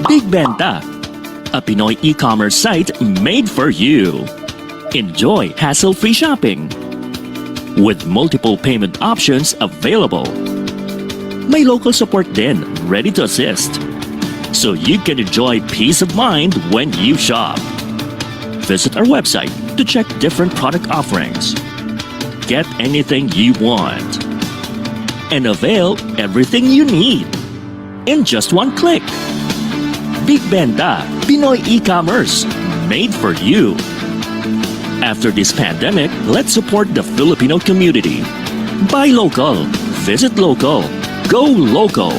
Big Benta, a Pinoy e-commerce site made for you. Enjoy hassle-free shopping with multiple payment options available. May local support din ready to assist, so you can enjoy peace of mind when you shop. Visit our website to check different product offerings. Get anything you want and avail everything you need in just one click. Big Benta, Pinoy e-commerce made for you. After this pandemic, let's support the Filipino community. Buy local, visit local, go local.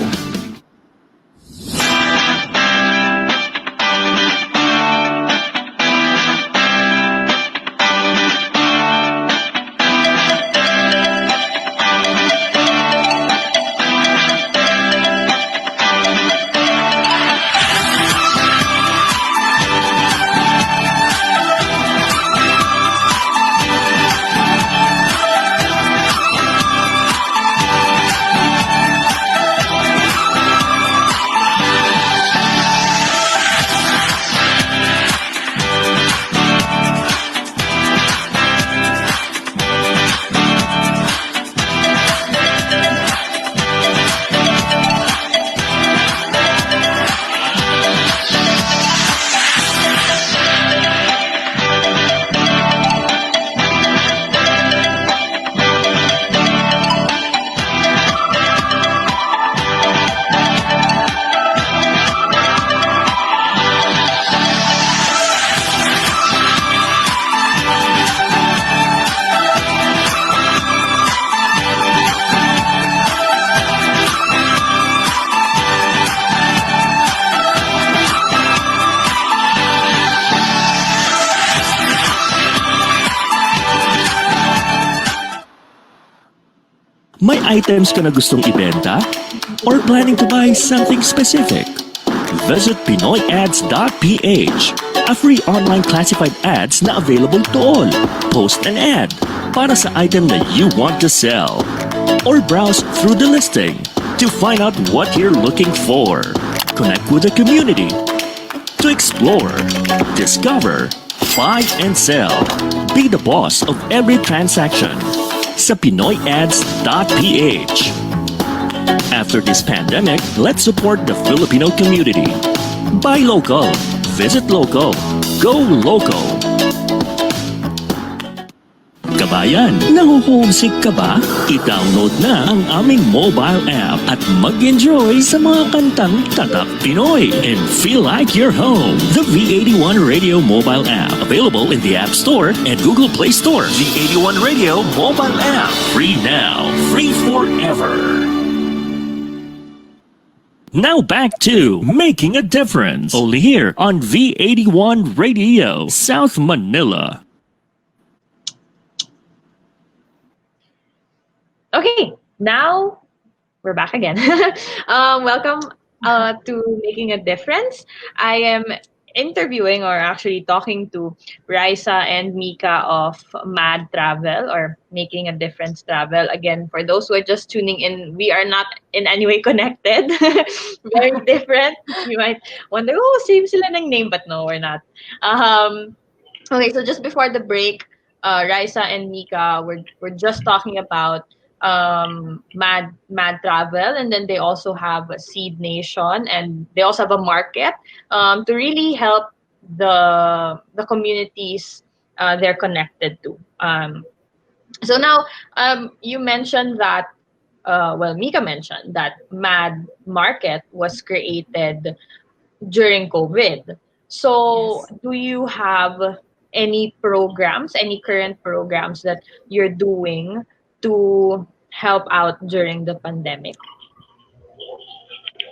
May items ka na gustong ibenta? Or planning to buy something specific? Visit PinoyAds.ph, a free online classified ads na available to all. Post an ad para sa item that you want to sell. Or browse through the listing to find out what you're looking for. Connect with the community to explore, discover, buy and sell. Be the boss of every transaction sa PinoyAds.ph. After this pandemic, let's support the Filipino community. Buy local, visit local, go local. Kabayan, nahuhumsik ka ba? I-download na ang aming mobile app at mag-enjoy sa mga kantang tatak Pinoy and feel like you're home. The V81 Radio mobile app, available in the App Store and Google Play Store. V81 Radio mobile app, free now, free forever. Now back to Making a Difference, only here on V81 Radio, South Manila. Okay, now we're back again. Welcome to Making a Difference. I am interviewing or actually talking to Risa and Mika of Mad Travel or Making a Difference Travel. Again, for those who are just tuning in, we are not in any way connected. Very different. You might wonder, oh, same sila ng name, but no, we're not. Okay, so just before the break, Risa and Mika were just talking about Mad Travel, and then they also have a Seed Nation, and they also have a market to really help the communities they're connected to. So now you mentioned that Mika mentioned that Mad Market was created during COVID. So yes. Do you have any programs, any current programs that you're doing to help out during the pandemic?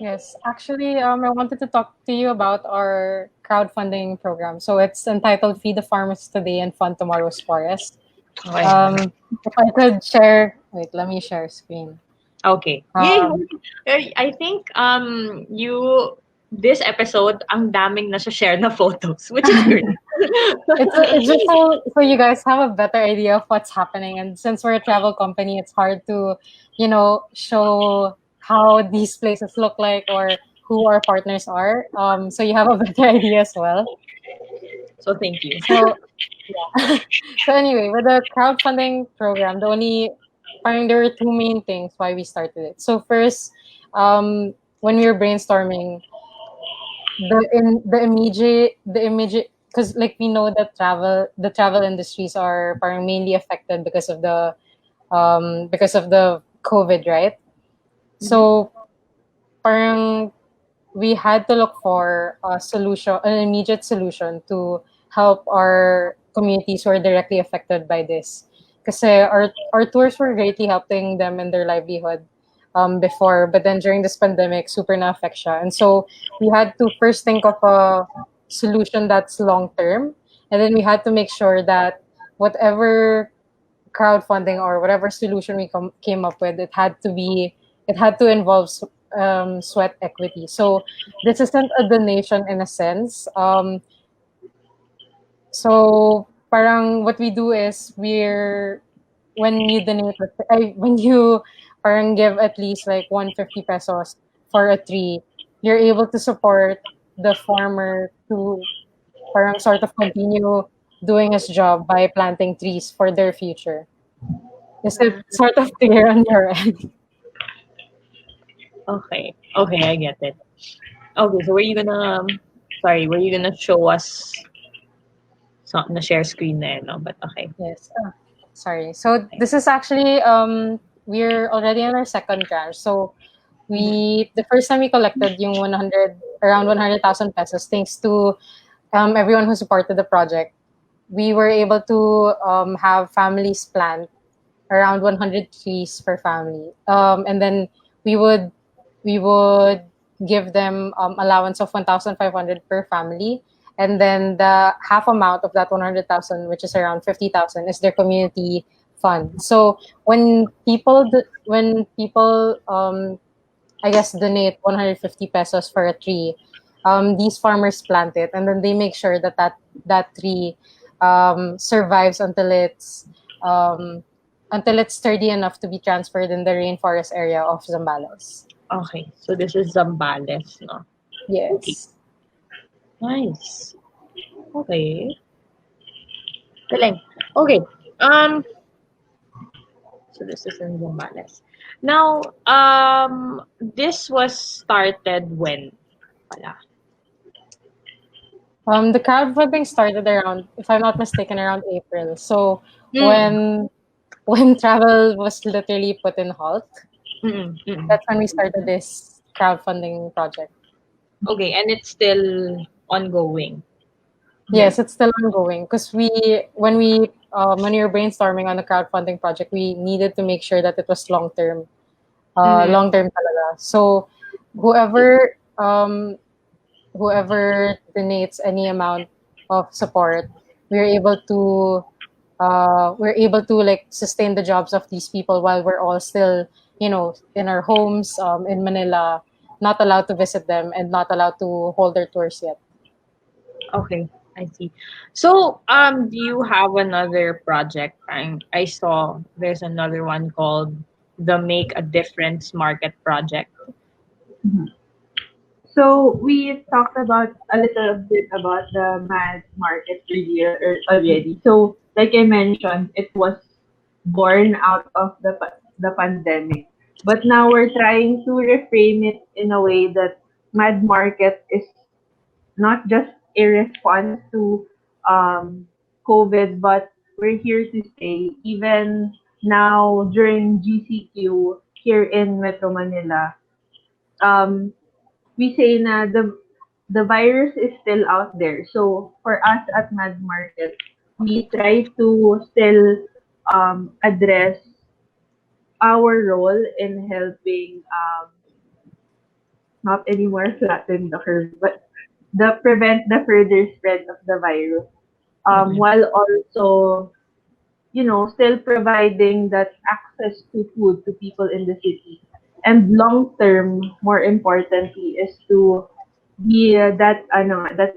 Yes, actually, I wanted to talk to you about our crowdfunding program. So it's entitled Feed the Farmers Today and Fund Tomorrow's Forest. Okay. If I could share, wait, let me share screen. Okay. I think this episode, ang daming nasa-share na photos, which is great. It's just so you guys have a better idea of what's happening. And since we're a travel company, it's hard to, show how these places look like or who our partners are, so you have a better idea as well. So thank you. So yeah. So anyway, with the crowdfunding program, there were two main things why we started it. So first, when we were brainstorming, the immediate because like we know that the travel industries are parang mainly affected because of the COVID, right? So parang we had to look for an immediate solution to help our communities who are directly affected by this. Because our tours were greatly helping them in their livelihood before, but then during this pandemic, super na-affect siya. And so we had to first think of a solution that's long term, and then we had to make sure that whatever crowdfunding or whatever solution we came up with, it had to involve sweat equity. So this isn't a donation in a sense. So parang what we do is when you donate, when you parang give at least like 150 pesos for a tree, you're able to support the farmer to parang sort of continue doing his job by planting trees for their future. Is it sort of clear on your end? Okay. Okay, I get it. Okay, so were you gonna show us something na share screen na no? But okay. Yes. Sorry. So this is actually we're already on our second tranche. So the first time we collected yung around 100,000 pesos thanks to everyone who supported the project. We were able to have families plant around 100 trees per family. And then we would we would give them allowance of 1,500 per family, and then the half amount of that 100,000, which is around 50,000, is their community fund. So when people I guess donate 150 pesos for a tree, these farmers plant it, and then they make sure that tree survives until it's sturdy enough to be transferred in the rainforest area of Zambales. Okay, so this is Zambales, no? Okay, Yes. nice. Okay, galing. Okay, um, so this is in Zambales. Now, this was started when? Pala. The crowdfunding started around, if I'm not mistaken, around April. So Mm. when travel was literally put in halt, Mm, mm. that's when we started this crowdfunding project. Okay, and it's still ongoing. Yes, it's still ongoing because when we were brainstorming on the crowdfunding project, we needed to make sure that it was long term, Mhm. long term talaga. So whoever whoever donates any amount of support, we're able to like sustain the jobs of these people while we're all still, in our homes in Manila, not allowed to visit them and not allowed to hold their tours yet. Okay, I see. So, do you have another project? I saw there's another one called the Make a Difference Market Project. So we talked about a little bit about the mass market earlier already. So like I mentioned, it was born out of the pandemic. But now we're trying to reframe it in a way that mad market is not just a response to COVID, but we're here to stay. Even now during GCQ here in Metro Manila, um, we say na the virus is still out there. So for us at Mad Market, we try to still address our role in helping not anymore flatten the curve, but prevent the further spread of the virus. Mhm. While also, still providing that access to food to people in the city. And long term, more importantly, is to be that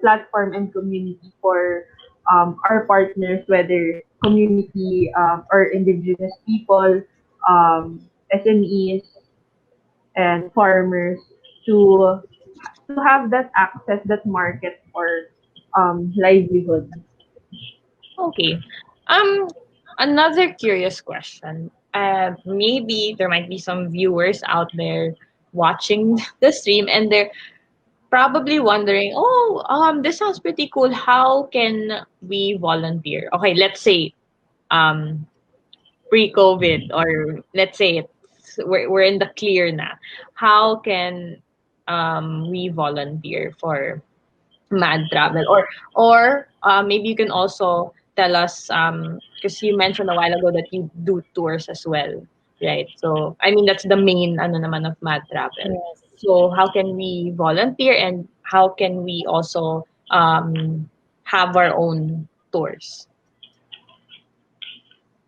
platform and community for our partners, whether community or indigenous people, SMEs, and farmers to to have that access, that market for livelihood. Okay. Um, Another curious question. Maybe there might be some viewers out there watching the stream, and they're probably wondering, oh, this sounds pretty cool. How can we volunteer? Okay, let's say um, pre-COVID, or let's say we're in the clear now. How can we volunteer for Mad Travel? Or maybe you can also tell us, because you mentioned a while ago that you do tours as well, right? So I mean that's the main ano naman of Mad Travel. Yes. So how can we volunteer, and how can we also have our own tours?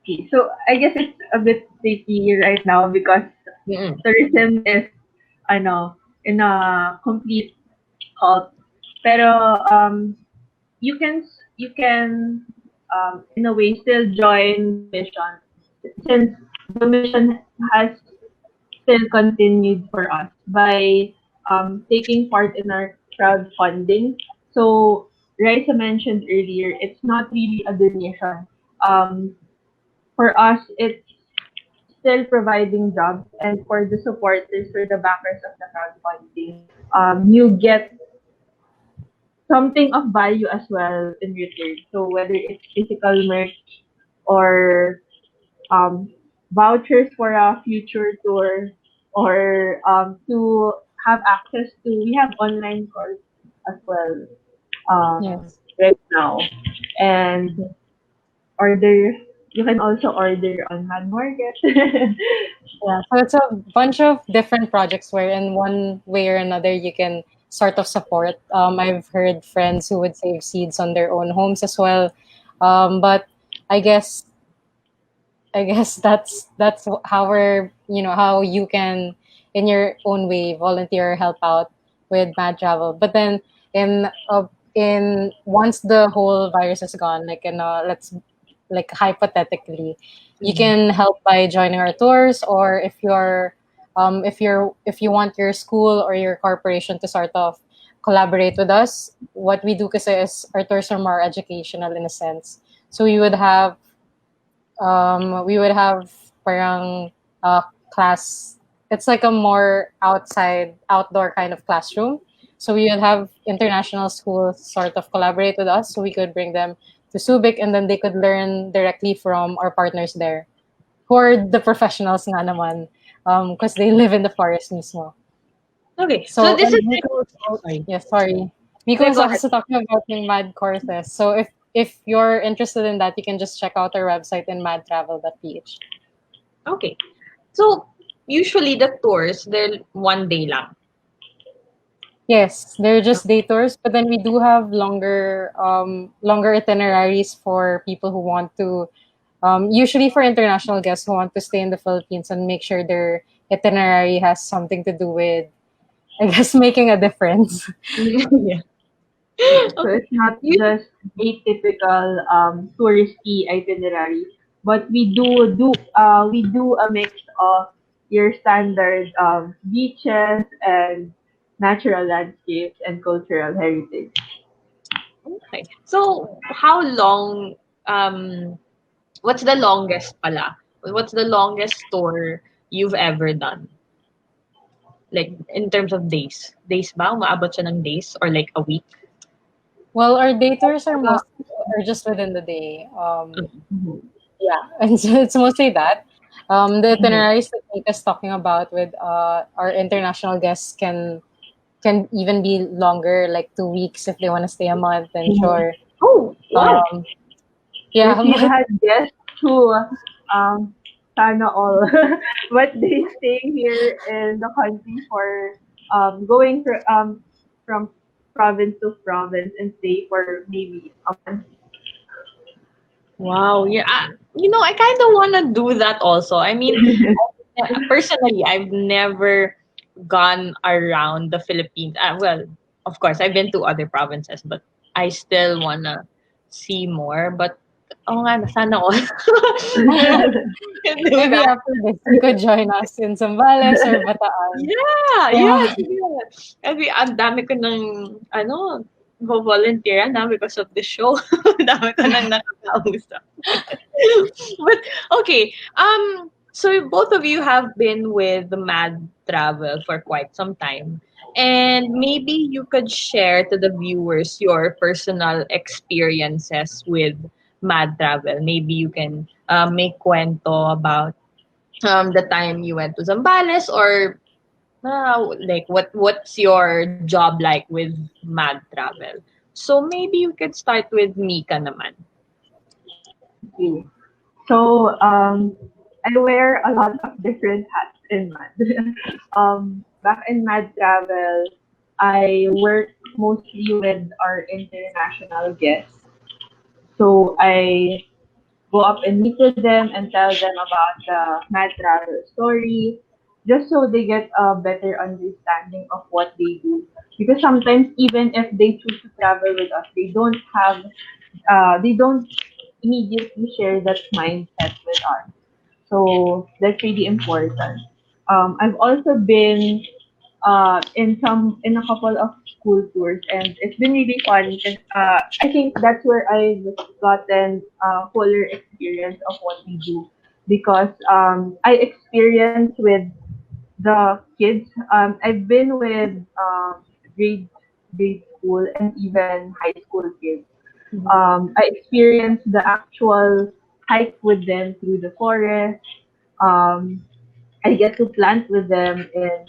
Okay, so I guess it's a bit tricky right now because Mm-mm. tourism is in a complete halt. Pero you can in a way still join the mission, since the mission has still continued for us by taking part in our crowdfunding. So Raisa mentioned earlier, it's not really a donation. Um, for us, it's still providing jobs, and for the supporters, for the backers of the crowdfunding, you get something of value as well in return. So whether it's physical merch or um, vouchers for a future tour, or to have access to, we have online course as well Yes. right now, and order, you can also order on Mad Market. Yeah, so it's a bunch of different projects where in one way or another you can sort of support. I've heard friends who would save seeds on their own homes as well. But I guess that's how how you can in your own way volunteer or help out with Mad Travel. But then in once the whole virus is gone, like let's like hypothetically, you can help by joining our tours, or if you want your school or your corporation to sort of collaborate with us, what we do kasi is our tours are more educational in a sense. So we would have parang class. It's like a more outdoor kind of classroom. So we would have international schools sort of collaborate with us, so we could bring them to Subic, and then they could learn directly from our partners there, who are the professionals nga naman, because they live in the forest mismo. Okay, so So this and is Miko was yeah, sorry. Miko yeah, was go ahead. also talking about yung Mad courses. So if you're interested in that, you can just check out our website in madtravel.ph. Okay, so usually the tours they're 1 day lang. Yes, they're just day tours, but then we do have longer itineraries for people who want to, usually for international guests who want to stay in the Philippines and make sure their itinerary has something to do with, I guess, making a difference. Yeah. So Okay. it's not You, just a typical touristy itinerary, but we do a mix of your standard beaches and natural landscapes and cultural heritage. okay. So how long what's the longest pala? What's the longest tour you've ever done? Like in terms of days. Days ba? Umaabot siya ng days or like a week? Well, our day tours are just within the day. Mhm. Yeah, and so it's mostly that. The Mhm. itineraries that Mika's talking about with our international guests can even be longer, like 2 weeks if they want to stay a month. And Mhm. sure, Oh, wow. um, yeah, Yes, we've had guests who sana all, but they stay here in the country for going from province to province and stay for maybe a month. Wow. Yeah. I kind of want to do that also. I mean, personally, I've never gone around the Philippines. Well, of course, I've been to other provinces, but I still want to see more. But Oo nga, sana all. Do Maybe that. after this, you could join us in Zambales or Bataan. Yeah, Yeah. yes, yes. Kasi ang dami ko ng, volunteer na because of the show. Ang dami ko nang nakakausap. But, okay, so both of you have been with the Mad Travel for quite some time. And maybe you could share to the viewers your personal experiences with Mad Travel. Maybe you can make kwento about the time you went to Zambales or like what's your job like with Mad Travel. So maybe you could start with Mika naman. Okay. So, I wear a lot of different hats in Mad. Back in Mad Travel, I work mostly with our international guests. So I go up and meet with them and tell them about the Mad Travel story, just so they get a better understanding of what they do. Because sometimes even if they choose to travel with us, they don't immediately share that mindset with us. So that's really important. I've also been in a couple of school tours, and it's been really fun because I think that's where I've gotten a fuller experience of what we do because I experience with the kids. I've been with grade grade school and even high school kids. I experienced the actual hike with them through the forest. Um, I get to plant with them in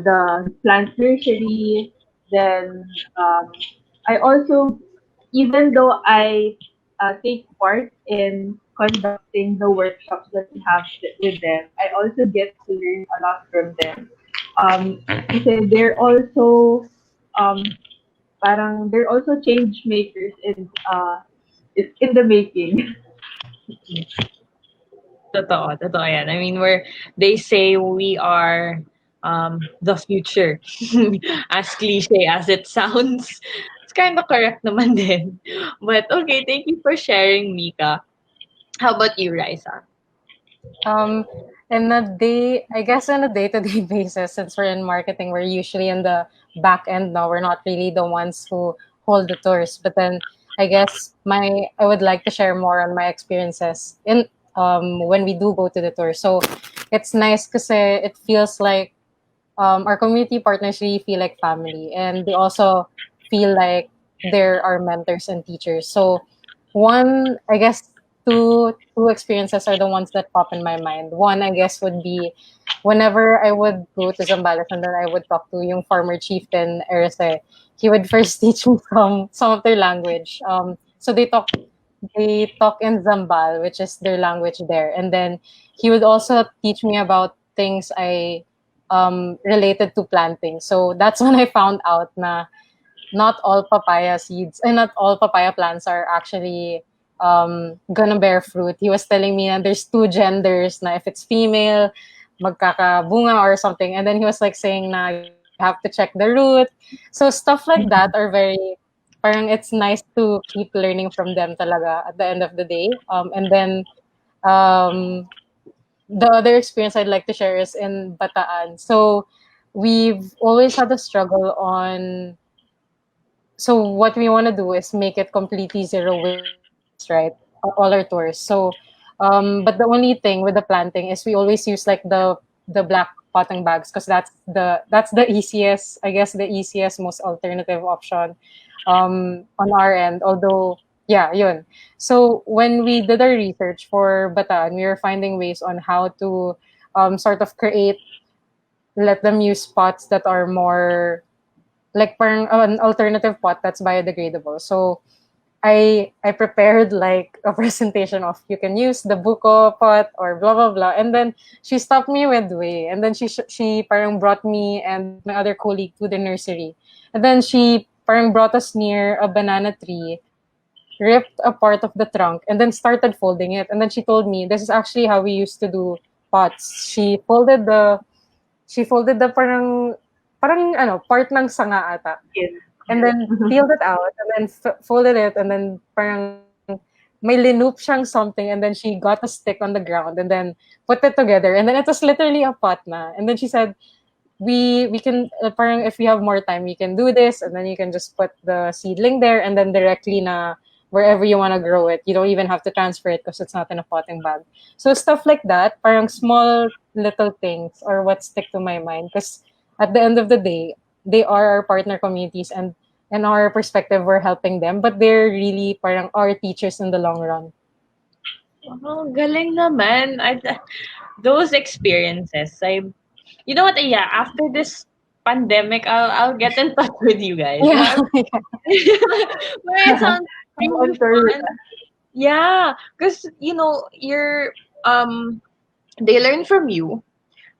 the plant nursery. Then I also, even though I take part in conducting the workshops that we have with them, I also get to learn a lot from them. Kasi um, they're also change makers in the making. Totoo yan. I mean, they say we are the future. As cliche as it sounds, it's kind of correct naman din. But okay, thank you for sharing, Mika. How about you, Risa? Um, I guess on a day-to-day basis, since we're in marketing, we're usually in the back end now. We're not really the ones who hold the tours. But then I guess I would like to share more on my experiences in when we do go to the tour. So it's nice because it feels like our community partners really feel like family, and they also feel like they're our mentors and teachers. So one, I guess, two experiences are the ones that pop in my mind. One, I guess, would be whenever I would go to Zambales and then I would talk to yung former chieftain Erika. He would first teach me some of their language. So they talk in Zambal, which is their language there, and then he would also teach me about things I related to planting. So that's when I found out na not all papaya seeds and not all papaya plants are actually gonna bear fruit. He was telling me that there's two genders, na if it's female, magkakabunga or something. And then he was like saying na you have to check the root. So stuff like that are very, parang it's nice to keep learning from them talaga at the end of the day. And then um, the other experience I'd like to share is in Bataan. So we've always had a struggle on. So what we want to do is make it completely zero waste, right? All our tours. So, but the only thing with the planting is we always use like the black potting bags because that's the easiest, I guess, the easiest, most alternative option on our end. Although, yeah, yun. So when we did our research for Bataan, we were finding ways on how to sort of let them use pots that are more like parang an alternative pot that's biodegradable. So I prepared like a presentation of you can use the buko pot or blah blah blah, and then she stopped me midway, and then she parang brought me and my other colleague to the nursery, and then she parang brought us near a banana tree, ripped a part of the trunk, and then started folding it, and then she told me this is actually how we used to do pots. She folded the parang ano part ng sanga ata, Yes. and then peeled it out and then folded it and then parang may linup siyang something, and then she got a stick on the ground and then put it together, and then it was literally a pot na. And then she said, we can parang if we have more time we can do this, and then you can just put the seedling there and then directly na wherever you want to grow it. You don't even have to transfer it because it's not in a potting bag. So stuff like that, parang small little things or what stick to my mind, because at the end of the day they are our partner communities, and in our perspective we're helping them, but they're really parang our teachers in the long run. Oh, galing naman. Those experiences, you know what? Yeah, after this pandemic, I'll get in touch with you guys. Yeah. Well, it sounds I'm really on tour. fun. Yeah, because you're they learn from you,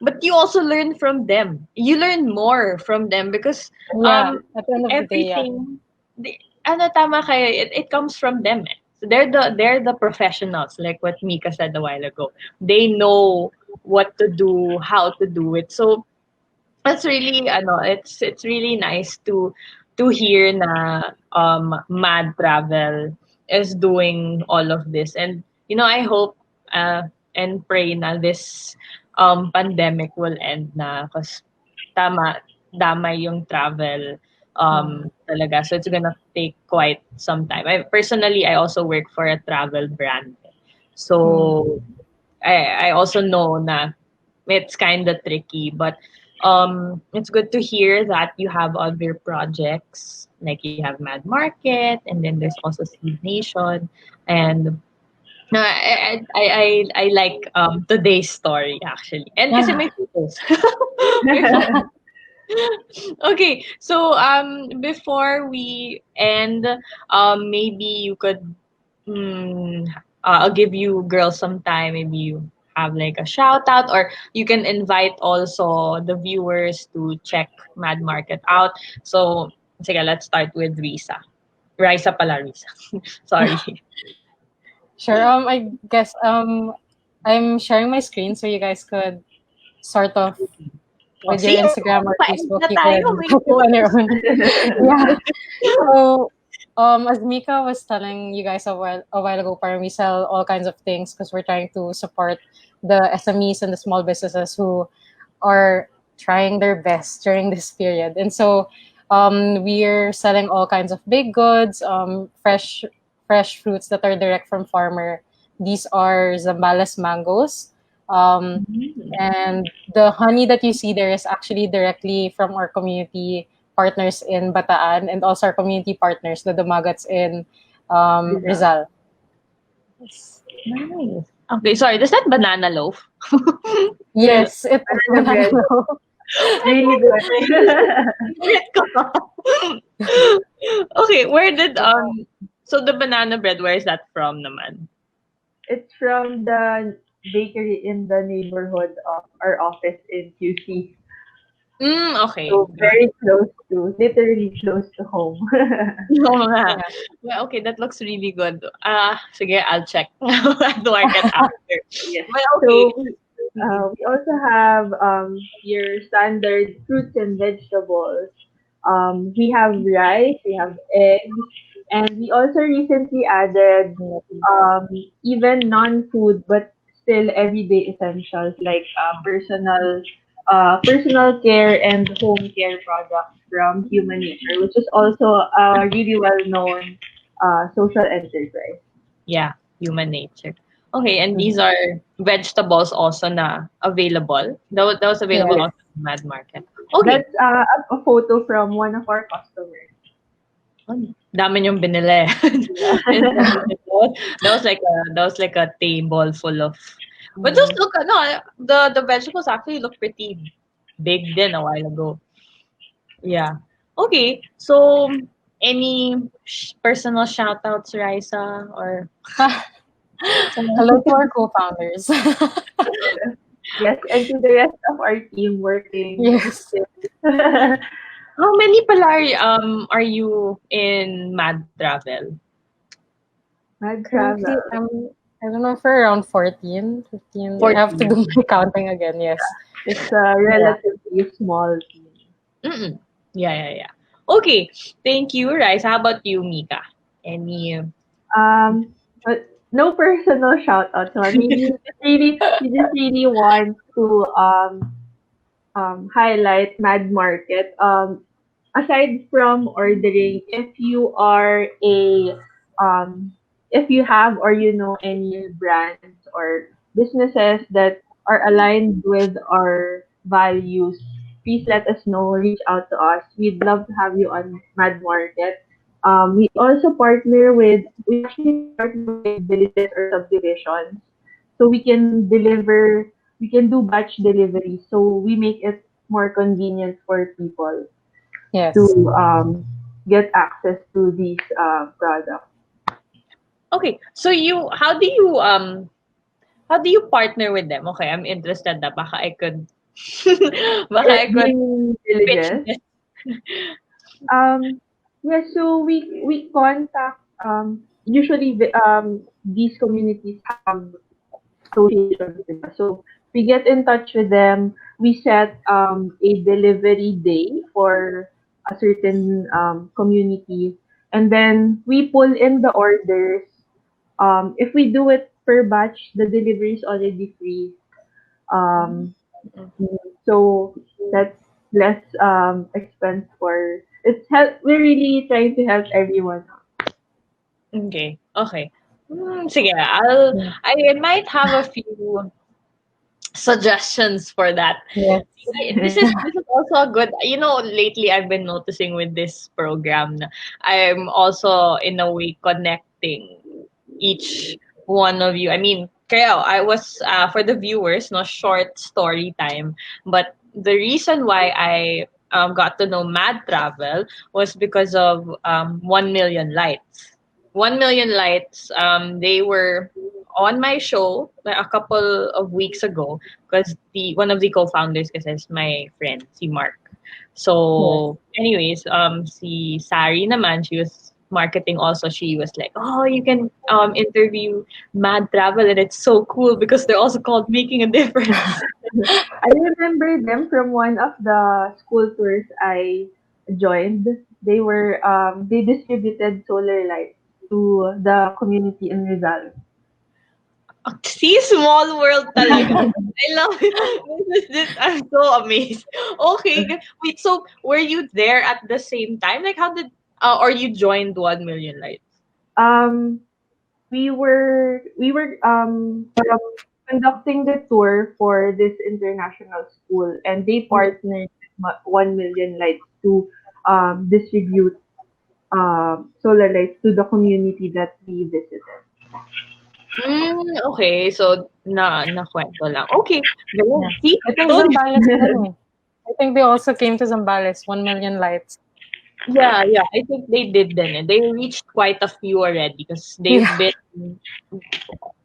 but you also learn from them. You learn more from them because Yeah, at the end of the day, yeah. everything, ano tama kayo, it comes from them. Eh. So they're the professionals, like what Mika said a while ago. They know what to do, how to do it. So that's really it's really nice to hear na Mad Travel is doing all of this. And I hope and pray na this pandemic will end na, because damay yung travel talaga. So it's gonna take quite some time. I also work for a travel brand. So I also know na it's kind of tricky, but it's good to hear that you have other projects, like you have Mad Market, and then there's also Seed Nation, and I like today's story actually, and kasi may photos. Okay, so before we end, maybe you could I'll give you girls some time. Maybe you have like a shout out, or you can invite also the viewers to check Mad Market out. So, sige, let's start with Risa. Risa pala, Risa. Sorry. Sure. I guess I'm sharing my screen so you guys could sort of with your Instagram or Facebook, you could put it on your own. Yeah. So, as Mika was telling you guys a while ago, parang we sell all kinds of things because we're trying to support the SMEs and the small businesses who are trying their best during this period. And so, we're selling all kinds of baked goods, fresh fruits that are direct from farmer. These are Zambales mangoes. And the honey that you see there is actually directly from our community partners in Bataan, and also our community partners, the Dumagats in Rizal. Nice. Okay, sorry. Is that banana loaf? Yes, it is banana loaf. Really good. Okay, where did so the banana bread, where is that from naman? It's from the bakery in the neighborhood of our office in QC. Okay. So very literally close to home. Oo nga. Yeah, okay, that looks really good. Sige, I'll check. I'll market after. Yes. Well, okay. So we also have your standard fruits and vegetables. We have rice, we have eggs, and we also recently added even non-food but still everyday essentials like personal care and home care products from Human Nature, which is also a really well-known social enterprise. Yeah, Human Nature. Okay, and these are vegetables also na available. That was available Yes. also in Mad Market. Okay. That's a photo from one of our customers. Dami niyong binili. That was like a table full of. But those look the vegetables actually look pretty big then a while ago. Yeah. Okay. So any personal shout outs, Risa, or Hello to our co-founders. Yes, and to the rest of our team working. Yes. how many pala are you in Mad Travel? Mad Currently, travel. I don't know, for around 14, 15. I have to 14. do my counting again, yes. It's a relatively small team. Mm-mm. Yeah. Okay. Thank you, Rice. How about you, Mika? Any Um, no personal shout out. So we just really want to highlight Mad Market. Aside from ordering, if you have or you know any brands or businesses that are aligned with our values, please let us know. Reach out to us. We'd love to have you on Mad Market. We actually partner with villages or subdivisions, so we can do batch delivery. So we make it more convenient for people to Yes. get access to these products. Okay, so how do you partner with them? Okay, I'm interested na baka I could baka I could Being pitch villages. this. Um, yeah, so we contact usually these communities have associations with us. So we get in touch with them. We set a delivery day for a certain community, and then we pull in the orders. If we do it per batch, the delivery is already free. Um, so that's less expense for we're really trying to help everyone. Okay, okay. Sige, I might have a few suggestions for that. Yes. This is also a good, lately I've been noticing with this program na I'm also in a way connecting each one of you. I mean, kaya I was for the viewers, no, short story time, but the reason why I got to know Mad Travel was because of 1 Million Lights. 1 Million Lights, they were on my show like a couple of weeks ago because the one of the co-founders kasi is my friend, si Mark. So, anyways, si Sari naman, she was marketing also. She was like, "Oh, you can interview Mad Travel, and it's so cool because they're also called Making a Difference." I remember them from one of the school tours I joined. They distributed solar lights to the community in Rizal. See, small world talaga. I love it. I'm so amazed. Okay, wait. So, were you there at the same time? Like, how did or you joined 1 Million Lights? Um, we were conducting the tour for this international school, and they partnered with 1 Million Lights to distribute solar lights to the community that we visited. Okay. So, na kwento lang. Okay. Ganun. Yeah. See, I think told you. Zambales din eh. I think they also came to Zambales, 1 Million Lights. Yeah. I think they did then. And they reached quite a few already because they've Yeah. been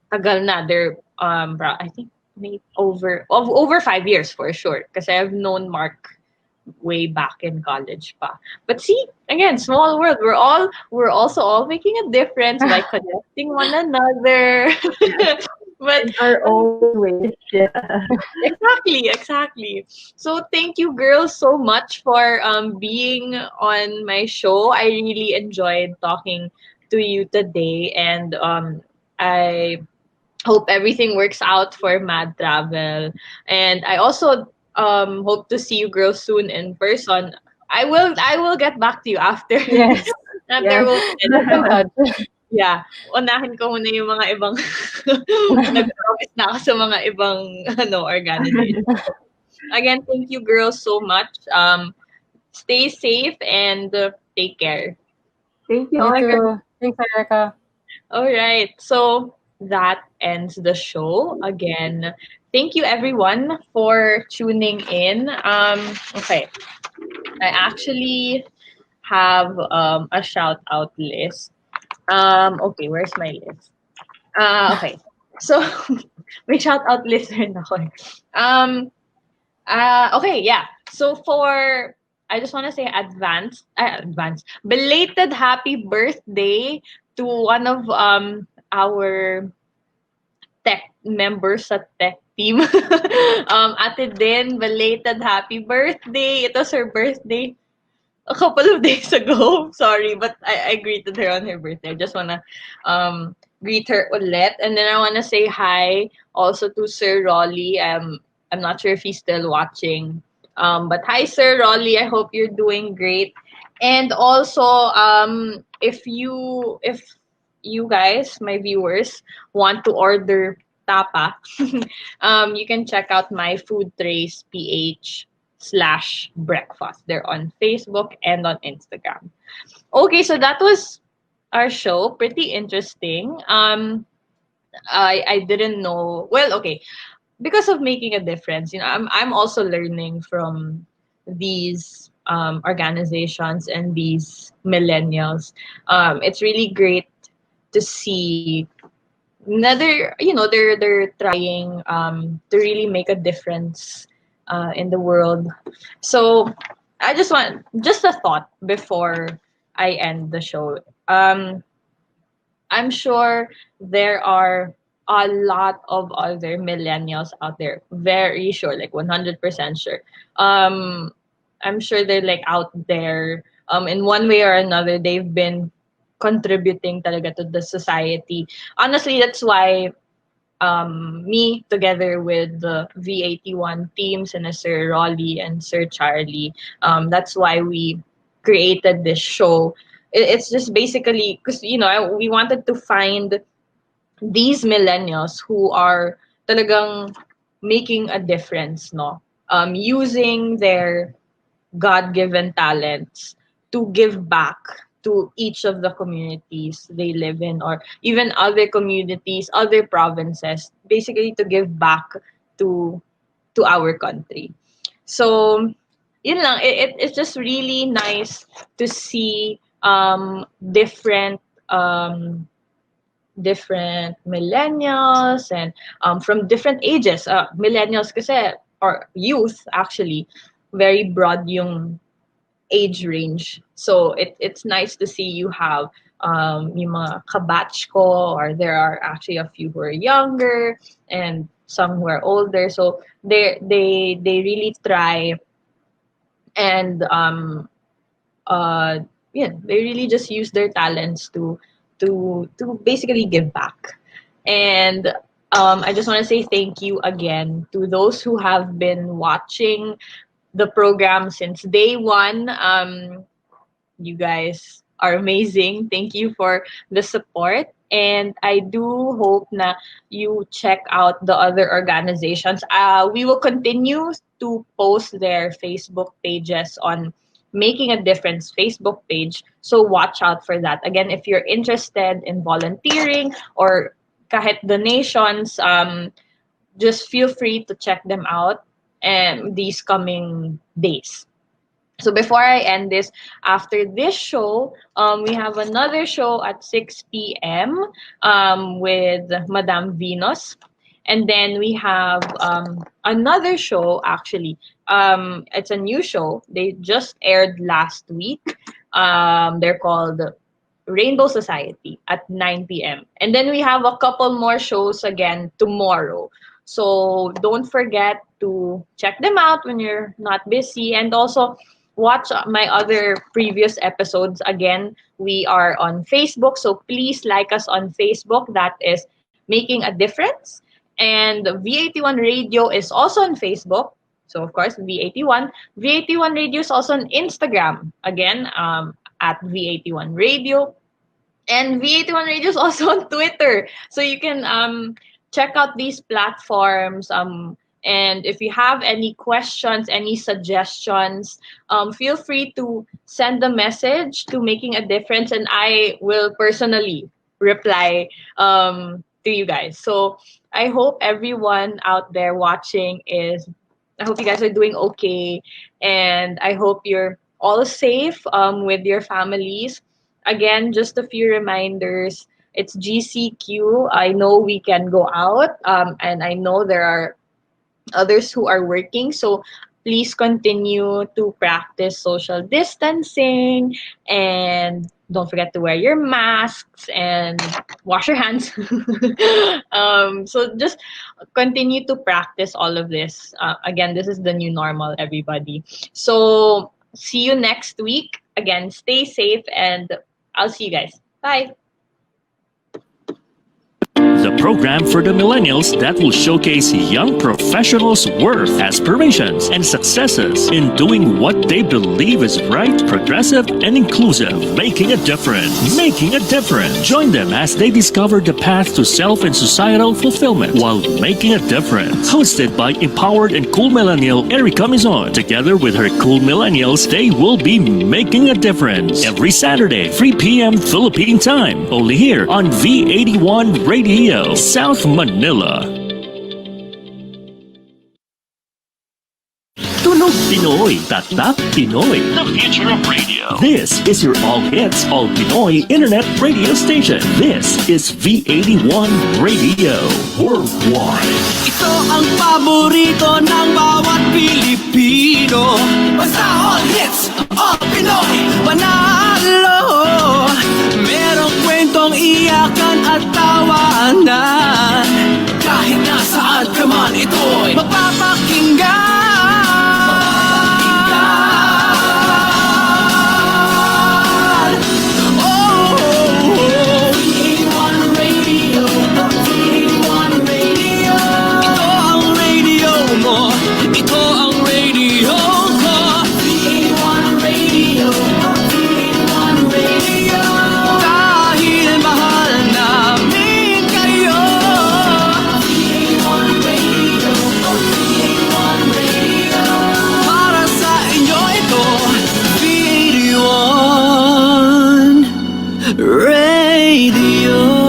tagal na. They're I think maybe over 5 years for sure. Because I have known Mark way back in college pa. But see, again, small world. We're also all making a difference by connecting one another. But In our own ways. Yeah. exactly. So thank you girls so much for being on my show. I really enjoyed talking to you today, and I hope everything works out for Mad Travel. And I also hope to see you girls soon in person. I will get back to you after Yes. after Yes. we'll Keep in touch. yeah, unahin ko muna yung mga ibang nag-promise na ako sa mga ibang organization. Again, thank you girls so much. Stay safe and take care. Thank you You all. too. Thanks, Erika. All right. So that ends the show. Again, thank you everyone for tuning in. Okay. I actually have a shout out list. Okay, where's my list? Okay. So may shout out list rin ako. Okay, yeah. So for I just want to say advance belated happy birthday to one of our tech members sa tech team. Ate Din, belated happy birthday. It was her birthday a couple of days ago. Sorry, but I greeted her on her birthday. I just wanna greet her ulit. And then I want to say hi also to Sir Rolly. I'm not sure if he's still watching. But hi, Sir Rolly. I hope you're doing great. And also, if you guys, my viewers, want to order tapa, you can check out my food trays ph/breakfast. They're on Facebook and on Instagram. Okay, so that was our show. Pretty interesting. I didn't know. Well, okay, because of making a difference, I'm also learning from these organizations and these millennials. It's really great to see another, they're trying to really make a difference in the world. So I just want just a thought before I end the show. I'm sure there are a lot of other millennials out there. Very sure, like 100% sure. I'm sure they're like out there. In one way or another, they've been contributing talaga to the society. Honestly, that's why me together with the V81 teams and Sir Rolly and Sir Charlie, that's why we created this show. It's just basically because we wanted to find these millennials who are talagang making a difference, no? Using their God-given talents to give back to each of the communities they live in, or even other communities, other provinces, basically to give back to our country. So, yun lang, it's just really nice to see different different millennials and from different ages. Millennials kasi, or youth actually, very broad yung age range. So it's nice to see you have yung mga kabatch ko, or there are actually a few who are younger and some who are older. So they really try, and they really just use their talents to basically give back. And I just want to say thank you again to those who have been watching the program since day one. You guys are amazing. Thank you for the support. And I do hope na you check out the other organizations. We will continue to post their Facebook pages on Making a Difference Facebook page. So watch out for that. Again, if you're interested in volunteering or kahit donations, just feel free to check them out these coming days. So before I end this, after this show, we have another show at 6 p.m. With Madame Venus. And then we have another show, actually. It's a new show. They just aired last week. They're called Rainbow Society at 9 p.m. And then we have a couple more shows again tomorrow. So don't forget to check them out when you're not busy. And also watch my other previous episodes. Again, we are on Facebook. So please like us on Facebook. That is Making a Difference. And V81 Radio is also on Facebook. So, of course, V81. V81 Radio is also on Instagram. Again, at V81 Radio. And V81 Radio is also on Twitter. So you can check out these platforms. And if you have any questions, any suggestions, feel free to send a message to Making a Difference, and I will personally reply to you guys. So I hope everyone out there watching I hope you guys are doing okay, and I hope you're all safe with your families. Again, just a few reminders. It's GCQ. I know we can go out, and I know there are others who are working. So please continue to practice social distancing, and don't forget to wear your masks and wash your hands. So just continue to practice all of this. Again, this is the new normal, everybody. So see you next week. Again, stay safe, and I'll see you guys. Bye. the program for the millennials that will showcase young professionals' worth, aspirations, and successes in doing what they believe is right, progressive, and inclusive. Making a difference. Making a difference. Join them as they discover the path to self and societal fulfillment while making a difference. Hosted by empowered and cool millennial Erika Mison. Together with her cool millennials, they will be making a difference. Every Saturday, 3 p.m. Philippine time. Only here on V81 Radio, South Manila. Tunog Pinoy, Tatak Pinoy, the future of radio. This is your all hits, all Pinoy internet radio station. This is V81 Radio Worldwide. Ito ang paborito ng bawat Pilipino. Basta all hits, all Pinoy, panalo. Merong kwentong iyakan at tawanan. Kahit nasaan ka man ito'y mapapakinggan. Radio.